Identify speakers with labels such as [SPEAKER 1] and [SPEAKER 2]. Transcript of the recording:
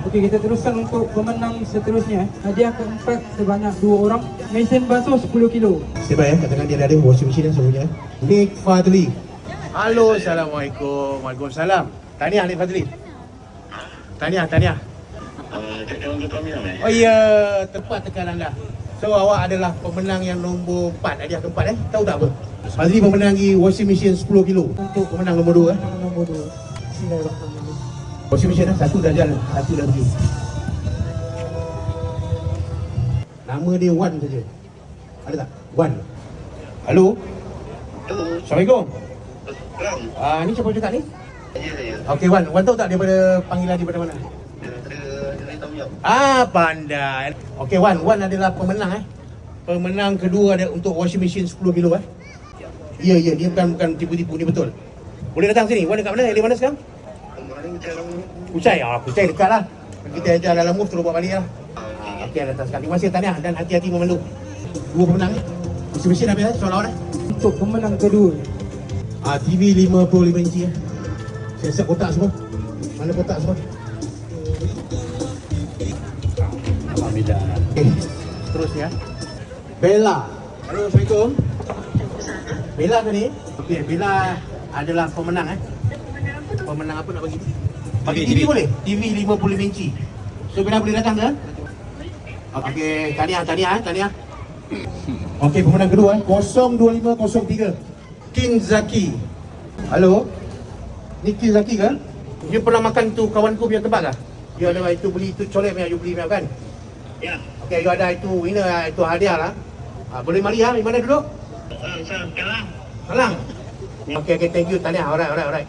[SPEAKER 1] Okey, kita teruskan untuk pemenang seterusnya. Hadiah keempat sebanyak 2 orang. Mesin basuh 10 kilo.
[SPEAKER 2] Sebab katakan dia ada washing machine semuanya. Nick Fadli. Halo, Assalamualaikum. Waalaikumsalam. Tahniah Nick Fadli. Tahniah. Oh ya, tepat tekan anda. So awak adalah pemenang yang nombor 4, hadiah keempat Tahu tak apa? Fadli memenangi washing machine 10 kilo. Untuk pemenang nombor 2
[SPEAKER 1] Nombor 2. Bismillahirrahmanirrahim.
[SPEAKER 2] Washing machine satu dah jalan, satu dah pergi. Nama dia Wan saja. Ada tak? Wan. Halo. Assalamualaikum. Ni siapa cakap ni? Okey Wan tahu tak daripada panggilan daripada mana? Pandai. Okey Wan adalah pemenang Pemenang kedua ada untuk washing machine 10 kilo Ya, dia bukan tipu-tipu, ni betul. Boleh datang sini. Wan dekat mana? Di mana sekarang? Kucai. Kucai dekat lah. Kita ajar dalam move terus buat balik lah. Okey, datang sekarang. Terima kasih, tahniah dan hati-hati memandu. 2 pemenang washing machine habis soalan
[SPEAKER 1] Untuk pemenang kedua.
[SPEAKER 2] TV 55 inci Saya set kotak semua. Mana kotak semua? Alhamdulillah. Okay, terus Bella. Halo, Assalamualaikum. Bella ke ni? Okey, Bella adalah pemenang Pemenang apa nak bagi? Bagi TV boleh? TV 55 inci. So Bella boleh datang ke? Okey, tahniah. Okey, pemenang kedua 02503. King Zaki. Halo. Ni King Zaki ke? Dia pernah makan tu kawanku punya tempat ke? Dia ada itu beli tu colek punya, you beli punya kan? Ya. Okey, you ada itu winner, itu hadiah lah. Boleh mari di mana duduk? Kalang. Okey, thank you. Tahniah. Alright.